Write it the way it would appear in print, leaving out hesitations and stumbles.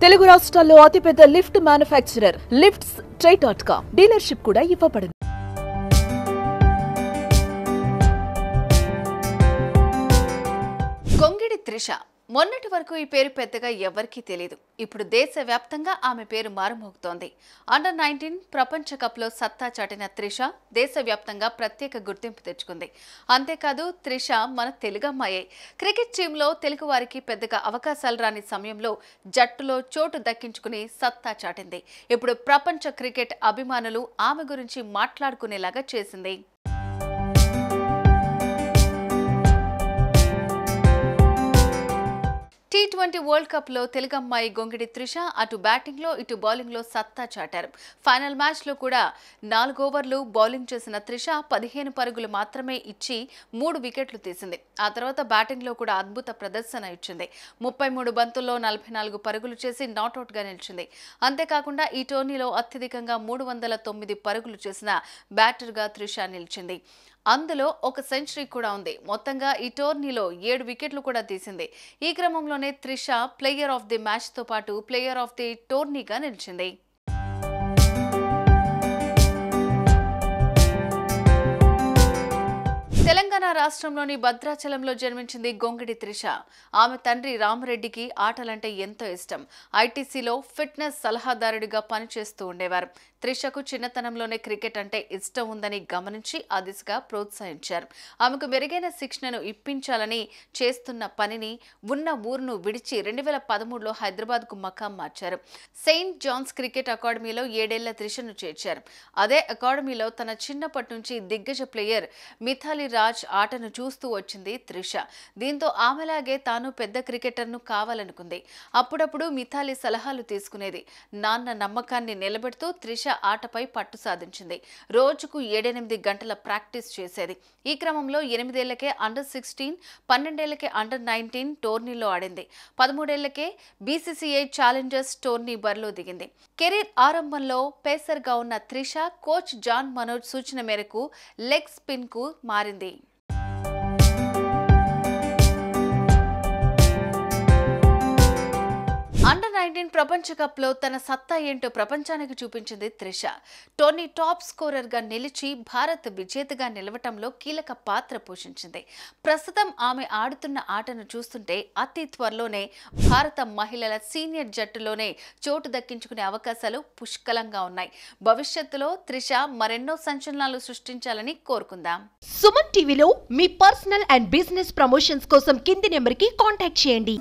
తెలుగు రాష్ట్రాల్లో అతిపెద్ద lift manufacturer lifts ట్రై.com dealership కూడా ఇవ్వబడింది. గొంగిడి త్రిష మొన్నటి వరకు ఈ పేరు పెద్దగా ఎవరికీ తెలియదు. ఇప్పుడు దేశవ్యాప్తంగా ఆమె పేరు మారుమోగుతోంది. అండర్-19 ప్రపంచ కప్లో సత్తా చాటిన త్రిష దేశవ్యాప్తంగా ప్రత్యేక గుర్తింపు తెచ్చుకుంది. అంతేకాదు త్రిష మన తెలుగమ్మాయే. క్రికెట్ టీంలో తెలుగు వారికి పెద్దగా అవకాశాలు రాని సమయంలో జట్టులో చోటు దక్కించుకుని సత్తా చాటింది. ఇప్పుడు ప్రపంచ క్రికెట్ అభిమానులు ఆమె గురించి మాట్లాడుకునేలాగా చేసింది. T20 వరల్డ్ కప్ లో తెలుగమ్మాయి గొంగిడి త్రిష అటు బ్యాటింగ్ లో ఇటు బౌలింగ్ లో సత్తా చాటారు. ఫైనల్ మ్యాచ్ లో కూడా 4 ఓవర్లు బౌలింగ్ చేసిన త్రిష 15 పరుగులు మాత్రమే ఇచ్చి 3 వికెట్లు తీసింది. ఆ తర్వాత బ్యాటింగ్ లో కూడా అద్భుత ప్రదర్శన ఇచ్చింది. 33 బంతుల్లో 44 పరుగులు చేసి నాట్అవుట్ గా నిలిచింది. అంతేకాకుండా ఈ టోర్నీలో అత్యధికంగా 309 పరుగులు చేసిన బ్యాటర్ గా త్రిష నిలిచింది. అందులో ఒక సెంచరీ కూడా ఉంది. మొత్తంగా ఈ టోర్నీలో 7 వికెట్లు కూడా తీసింది. ఈ క్రమంలోనే Trisha player of the match తో పాటు ప్లేయర్ ఆఫ్ ది టోర్నీగా నిలిచింది. తెలంగాణ రాష్ట్రంలోని భద్రాచలంలో జన్మించింది గొంగిడి త్రిష. ఆమె తండ్రి రామరెడ్డికి ఆటలంటే ఎంతో ఇష్టం. ఐటీసీలో ఫిట్నెస్ సలహాదారుడిగా పనిచేస్తూ ఉండేవారు. త్రిషకు చిన్నతనంలోనే క్రికెట్ అంటే ఇష్టం ఉందని గమనించి ఆ దిశగా ప్రోత్సహించారు. ఆమెకు మెరుగైన శిక్షణను ఇప్పించాలని చేస్తున్న పనిని ఉన్న ఊరును విడిచి 2013లో హైదరాబాద్కు మకాం మార్చారు. సెయింట్ జాన్స్ క్రికెట్ అకాడమీలో 7 ఏళ్ల త్రిషను చేర్చారు. అదే అకాడమీలో తన చిన్నప్పటి నుంచి దిగ్గజ ప్లేయర్ మిథాలీ రాజ్ ఆటను చూస్తూ వచ్చింది త్రిష. దీంతో ఆమెలాగే తాను పెద్ద క్రికెటర్ను కావాలనుకుంది. అప్పుడప్పుడు మిథాలీ సలహాలు తీసుకునేది. నాన్న నమ్మకాన్ని నిలబెడుతూ త్రిష ఆటపై పట్టు సాధించింది. రోజుకు 7-8 గంటల ప్రాక్టీస్ చేసేది. ఈ క్రమంలో 8 ఏళ్లకే అండర్-16, 12 ఏళ్లకే అండర్-19 టోర్నీలో ఆడింది. 13 ఏళ్లకే బీసీసీఐ ఛాలెంజర్స్ టోర్నీ బరిలో దిగింది. కెరీర్ ఆరంభంలో పేసర్గా ఉన్న త్రిష కోచ్ జాన్ మనోజ్ సూచన మేరకు లెగ్ స్పిన్ కు మారింది. అండర్-19 ప్రపంచ కప్ లో తన సత్తా ఏంటో ప్రపంచానికి చూపించింది త్రిష. టోర్నీ టాప్ స్కోరర్ గా నిలిచి భారత్ విజేతగా నిలవటంలో కీలక పాత్ర పోషించింది. ప్రస్తుతం ఆమె ఆడుతున్న ఆటను చూస్తుంటే అతి త్వరలోనే భారత మహిళల సీనియర్ జట్టులోనే చోటు దక్కించుకునే అవకాశాలు పుష్కలంగా ఉన్నాయి. భవిష్యత్తులో త్రిష మరెన్నో సంచలనాలు సృష్టించాలని కోరుకుందాం. సుమన్ టీవీలో మీ పర్సనల్ అండ్ బిజినెస్ ప్రమోషన్స్ కోసం కింది నెంబర్కి కాంటాక్ట్ చేయండి.